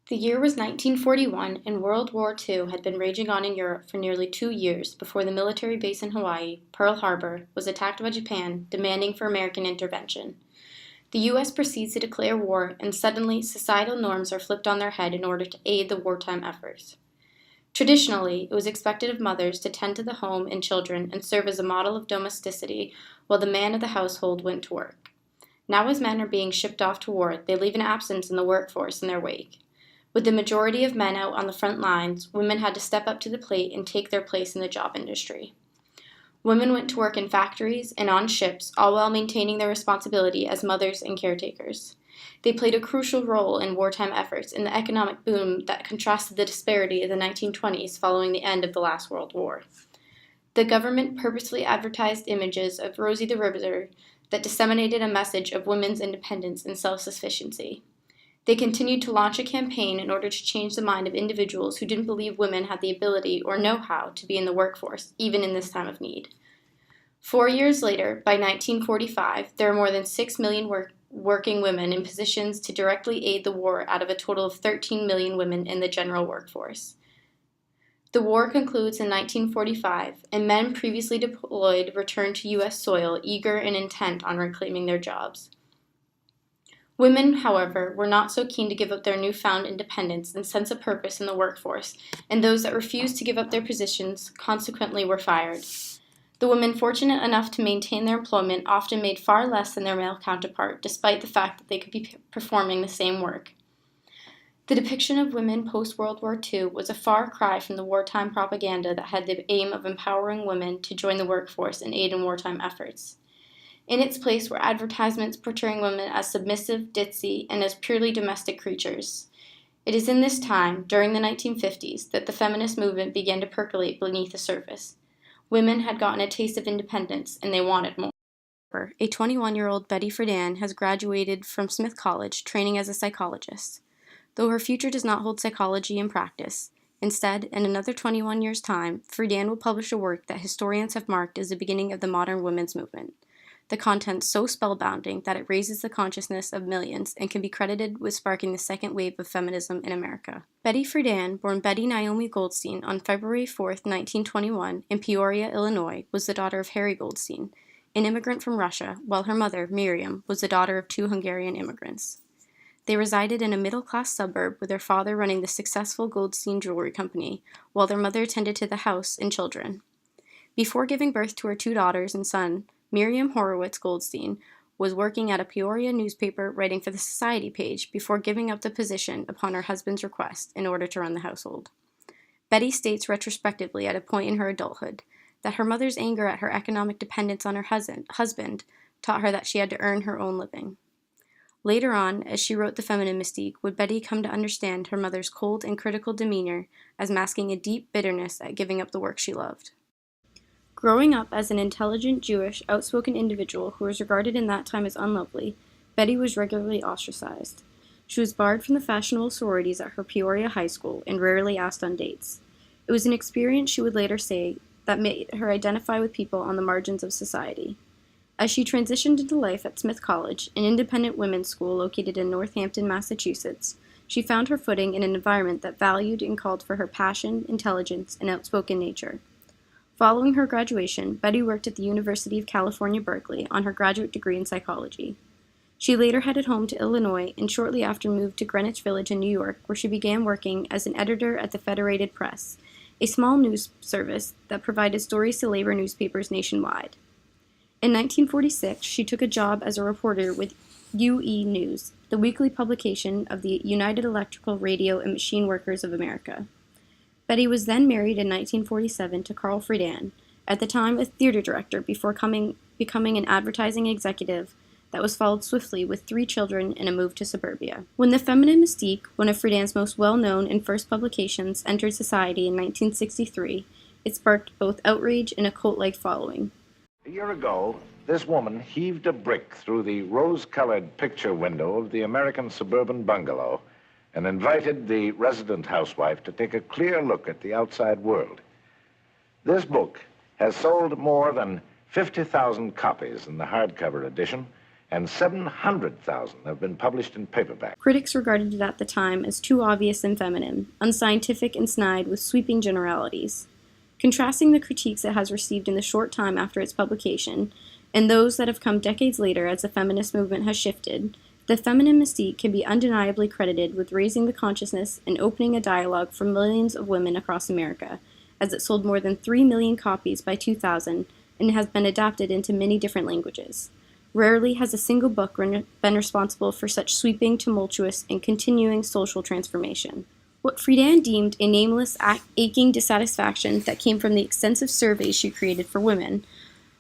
The year was 1941, and World War II had been raging on in Europe for nearly 2 years before the military base in Hawaii, Pearl Harbor, was attacked by Japan, demanding for American intervention. The U.S. proceeds to declare war, and suddenly societal norms are flipped on their head in order to aid the wartime efforts. Traditionally, it was expected of mothers to tend to the home and children and serve as a model of domesticity while the man of the household went to work. Now, as men are being shipped off to war, they leave an absence in the workforce in their wake. With the majority of men out on the front lines, women had to step up to the plate and take their place in the job industry. Women went to work in factories and on ships, all while maintaining their responsibility as mothers and caretakers. They played a crucial role in wartime efforts in the economic boom that contrasted the disparity of the 1920s following the end of the last World War. The government purposely advertised images of Rosie the Riveter that disseminated a message of women's independence and self-sufficiency. They continued to launch a campaign in order to change the mind of individuals who didn't believe women had the ability or know-how to be in the workforce, even in this time of need. 4 years later, by 1945, there are more than 6 million working women in positions to directly aid the war out of a total of 13 million women in the general workforce. The war concludes in 1945, and men previously deployed return to U.S. soil, eager and intent on reclaiming their jobs. Women, however, were not so keen to give up their newfound independence and sense of purpose in the workforce, and those that refused to give up their positions consequently were fired. The women fortunate enough to maintain their employment often made far less than their male counterpart, despite the fact that they could be performing the same work. The depiction of women post-World War II was a far cry from the wartime propaganda that had the aim of empowering women to join the workforce and aid in wartime efforts. In its place were advertisements portraying women as submissive, ditzy, and as purely domestic creatures. It is in this time, during the 1950s, that the feminist movement began to percolate beneath the surface. Women had gotten a taste of independence, and they wanted more. A 21-year-old Betty Friedan has graduated from Smith College, training as a psychologist. Though her future does not hold psychology in practice, instead, in another 21 years' time, Friedan will publish a work that historians have marked as the beginning of the modern women's movement. The content so spellbinding that it raises the consciousness of millions and can be credited with sparking the second wave of feminism in America. Betty Friedan, born Betty Naomi Goldstein on February 4, 1921, in Peoria, Illinois, was the daughter of Harry Goldstein, an immigrant from Russia, while her mother, Miriam, was the daughter of 2 Hungarian immigrants. They resided in a middle-class suburb with their father running the successful Goldstein Jewelry Company, while their mother attended to the house and children. Before giving birth to her 2 daughters and son, Miriam Horowitz Goldstein was working at a Peoria newspaper writing for the society page before giving up the position upon her husband's request in order to run the household. Betty states retrospectively at a point in her adulthood that her mother's anger at her economic dependence on her husband taught her that she had to earn her own living. Later on, as she wrote The Feminine Mystique, would Betty come to understand her mother's cold and critical demeanor as masking a deep bitterness at giving up the work she loved. Growing up as an intelligent, Jewish, outspoken individual who was regarded in that time as unlovely, Betty was regularly ostracized. She was barred from the fashionable sororities at her Peoria high school and rarely asked on dates. It was an experience, she would later say, that made her identify with people on the margins of society. As she transitioned into life at Smith College, an independent women's school located in Northampton, Massachusetts, she found her footing in an environment that valued and called for her passion, intelligence, and outspoken nature. Following her graduation, Betty worked at the University of California, Berkeley on her graduate degree in psychology. She later headed home to Illinois and shortly after moved to Greenwich Village in New York, where she began working as an editor at the Federated Press, a small news service that provided stories to labor newspapers nationwide. In 1946, she took a job as a reporter with UE News, the weekly publication of the United Electrical Radio and Machine Workers of America. Betty was then married in 1947 to Carl Friedan, at the time a theater director before becoming an advertising executive that was followed swiftly with 3 children and a move to suburbia. When The Feminine Mystique, one of Friedan's most well-known and first publications, entered society in 1963, it sparked both outrage and a cult-like following. A year ago, this woman heaved a brick through the rose-colored picture window of the American suburban bungalow and invited the resident housewife to take a clear look at the outside world. This book has sold more than 50,000 copies in the hardcover edition and 700,000 have been published in paperback. Critics regarded it at the time as too obvious and feminine, unscientific and snide with sweeping generalities. Contrasting the critiques it has received in the short time after its publication, and those that have come decades later as the feminist movement has shifted, The Feminine Mystique can be undeniably credited with raising the consciousness and opening a dialogue for millions of women across America, as it sold more than 3 million copies by 2000 and has been adapted into many different languages. Rarely has a single book been responsible for such sweeping, tumultuous, and continuing social transformation. What Friedan deemed a nameless, aching dissatisfaction that came from the extensive surveys she created for women,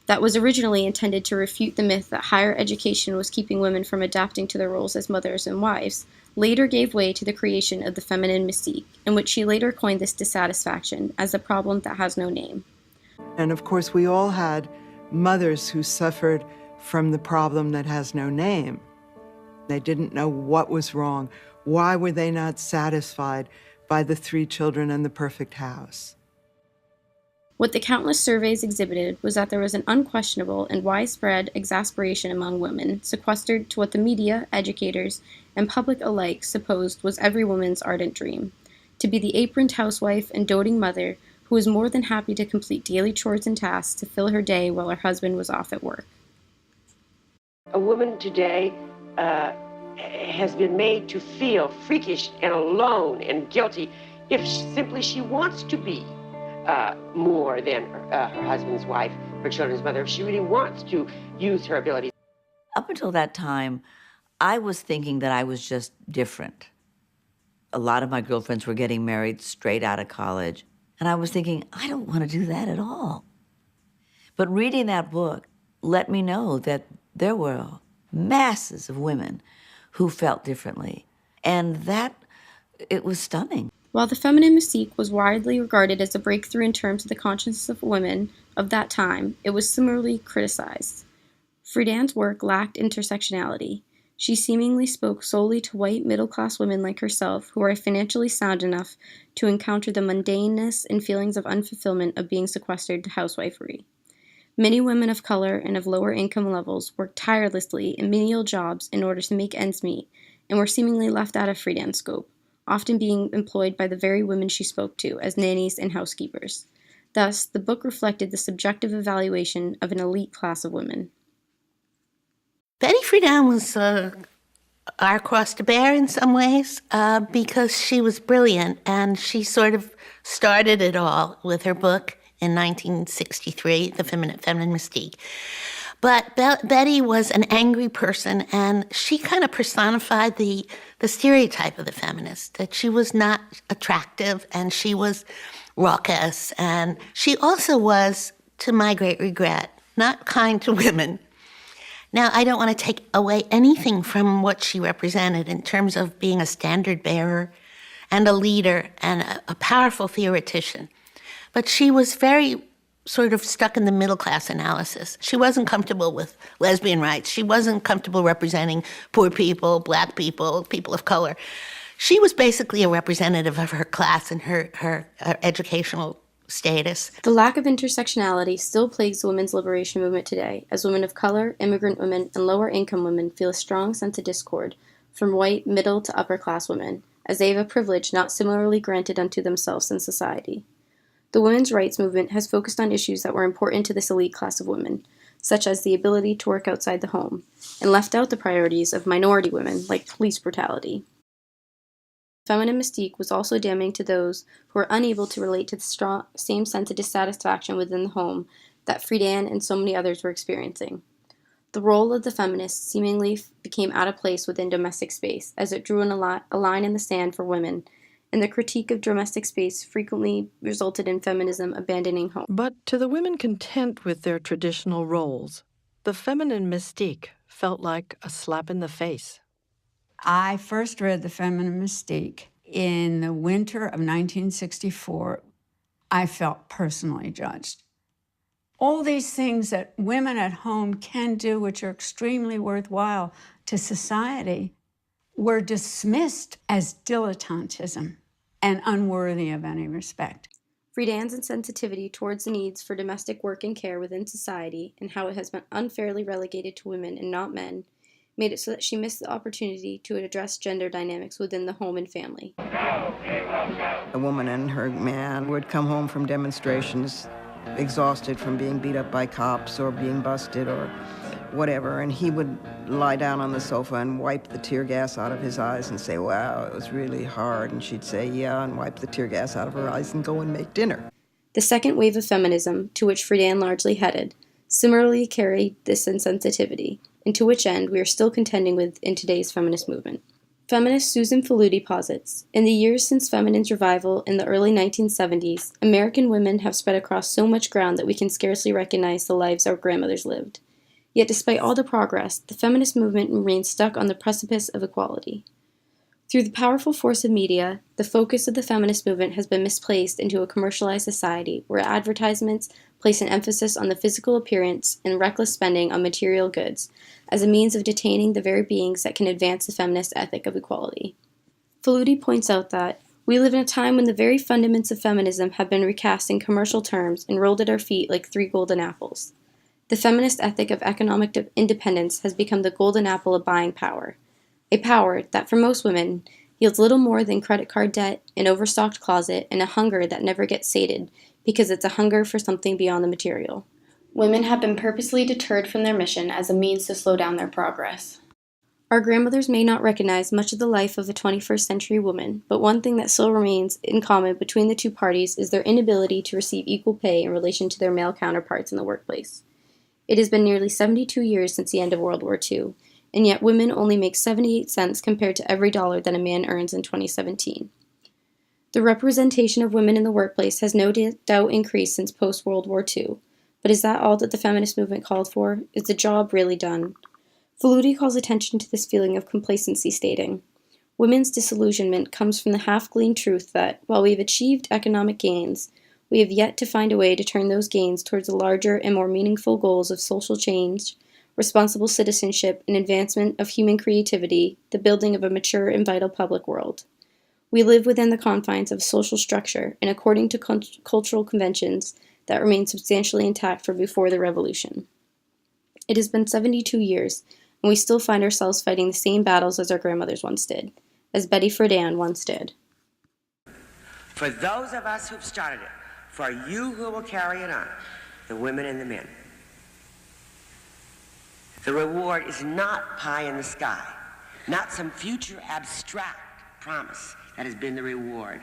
that was originally intended to refute the myth that higher education was keeping women from adapting to their roles as mothers and wives, later gave way to the creation of the feminine mystique, in which she later coined this dissatisfaction as a problem that has no name. And of course, we all had mothers who suffered from the problem that has no name. They didn't know what was wrong. Why were they not satisfied by the 3 children and the perfect house? What the countless surveys exhibited was that there was an unquestionable and widespread exasperation among women, sequestered to what the media, educators, and public alike supposed was every woman's ardent dream: to be the aproned housewife and doting mother who was more than happy to complete daily chores and tasks to fill her day while her husband was off at work. A woman today has been made to feel freakish and alone and guilty if simply she wants to be more than her husband's wife, her children's mother, if she really wants to use her abilities. Up until that time, I was thinking that I was just different. A lot of my girlfriends were getting married straight out of college, and I was thinking, I don't want to do that at all. But reading that book let me know that there were masses of women who felt differently, and that it was stunning. While The Feminine Mystique was widely regarded as a breakthrough in terms of the consciousness of women of that time, it was similarly criticized. Friedan's work lacked intersectionality. She seemingly spoke solely to white middle-class women like herself who are financially sound enough to encounter the mundaneness and feelings of unfulfillment of being sequestered to housewifery. Many women of color and of lower income levels worked tirelessly in menial jobs in order to make ends meet and were seemingly left out of Friedan's scope, often being employed by the very women she spoke to as nannies and housekeepers. Thus, the book reflected the subjective evaluation of an elite class of women. Betty Friedan was our cross to bear in some ways because she was brilliant, and she sort of started it all with her book in 1963, The Feminine Mystique. But Betty was an angry person, and she kind of personified the stereotype of the feminist, that she was not attractive and she was raucous. And she also was, to my great regret, not kind to women. Now, I don't want to take away anything from what she represented in terms of being a standard bearer and a leader and a powerful theoretician. But she was very sort of stuck in the middle class analysis. She wasn't comfortable with lesbian rights. She wasn't comfortable representing poor people, black people, people of color. She was basically a representative of her class and her educational status. The lack of intersectionality still plagues the women's liberation movement today, as women of color, immigrant women, and lower income women feel a strong sense of discord from white, middle to upper class women, as they have a privilege not similarly granted unto themselves in society. The women's rights movement has focused on issues that were important to this elite class of women, such as the ability to work outside the home, and left out the priorities of minority women, like police brutality. Feminine Mystique was also damning to those who were unable to relate to the same sense of dissatisfaction within the home that Friedan and so many others were experiencing. The role of the feminist seemingly became out of place within domestic space, as it drew a line in the sand for women, and the critique of domestic space frequently resulted in feminism abandoning home. But to the women content with their traditional roles, the feminine mystique felt like a slap in the face. I first read The Feminine Mystique in the winter of 1964. I felt personally judged. All these things that women at home can do, which are extremely worthwhile to society, were dismissed as dilettantism and unworthy of any respect. Friedan's insensitivity towards the needs for domestic work and care within society, and how it has been unfairly relegated to women and not men, made it so that she missed the opportunity to address gender dynamics within the home and family. A woman and her man would come home from demonstrations exhausted from being beat up by cops or being busted or whatever, and he would lie down on the sofa and wipe the tear gas out of his eyes and say, wow, it was really hard. And she'd say, yeah, and wipe the tear gas out of her eyes and go and make dinner. The second wave of feminism, to which Friedan largely headed, similarly carried this insensitivity, and to which end we are still contending with in today's feminist movement. Feminist Susan Faludi posits, in the years since feminine's revival in the early 1970s, American women have spread across so much ground that we can scarcely recognize the lives our grandmothers lived. Yet despite all the progress, the feminist movement remains stuck on the precipice of equality. Through the powerful force of media, the focus of the feminist movement has been misplaced into a commercialized society where advertisements place an emphasis on the physical appearance and reckless spending on material goods as a means of detaining the very beings that can advance the feminist ethic of equality. Faludi points out that we live in a time when the very fundaments of feminism have been recast in commercial terms and rolled at our feet like 3 golden apples. The feminist ethic of economic independence has become the golden apple of buying power, a power that for most women yields little more than credit card debt, an overstocked closet, and a hunger that never gets sated because it's a hunger for something beyond the material. Women have been purposely deterred from their mission as a means to slow down their progress. Our grandmothers may not recognize much of the life of a 21st century woman, but one thing that still remains in common between the two parties is their inability to receive equal pay in relation to their male counterparts in the workplace. It has been nearly 72 years since the end of World War II, and yet women only make 78 cents compared to every dollar that a man earns in 2017. The representation of women in the workplace has no doubt increased since post-World War II, but is that all that the feminist movement called for? Is the job really done? Faludi calls attention to this feeling of complacency, stating, women's disillusionment comes from the half-gleaned truth that, while we have achieved economic gains, we have yet to find a way to turn those gains towards the larger and more meaningful goals of social change, responsible citizenship, and advancement of human creativity, the building of a mature and vital public world. We live within the confines of social structure and according to cultural conventions that remain substantially intact from before the revolution. It has been 72 years, and we still find ourselves fighting the same battles as our grandmothers once did, as Betty Friedan once did. For those of us who've started it, for you who will carry it on, the women and the men, the reward is not pie in the sky, not some future abstract promise that has been the reward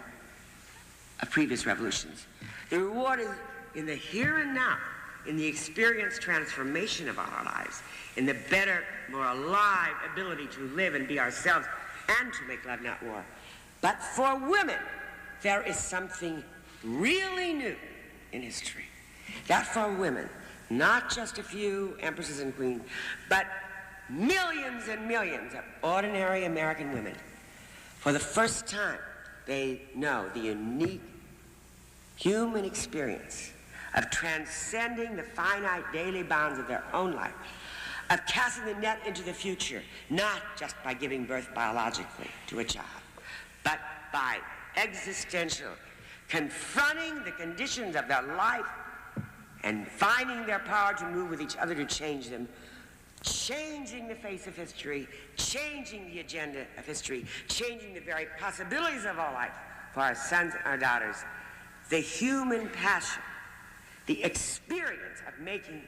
of previous revolutions. The reward is in the here and now, in the experience transformation of our lives, in the better, more alive ability to live and be ourselves and to make love, not war. But for women, there is something really new in history. That for women, not just a few empresses and queens, but millions and millions of ordinary American women, for the first time, they know the unique human experience of transcending the finite daily bounds of their own life, of casting the net into the future, not just by giving birth biologically to a child, but by existential, confronting the conditions of their life and finding their power to move with each other to change them, changing the face of history, changing the agenda of history, changing the very possibilities of our life for our sons and our daughters. The human passion, the experience of making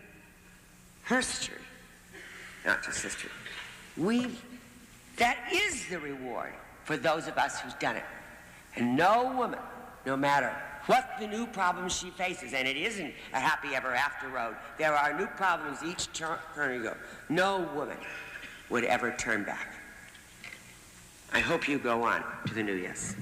history, not just history. That is the reward for those of us who's done it. And no woman, no matter what the new problems she faces, and it isn't a happy ever after road, there are new problems each turn you go. No woman would ever turn back. I hope you go on to the new yes.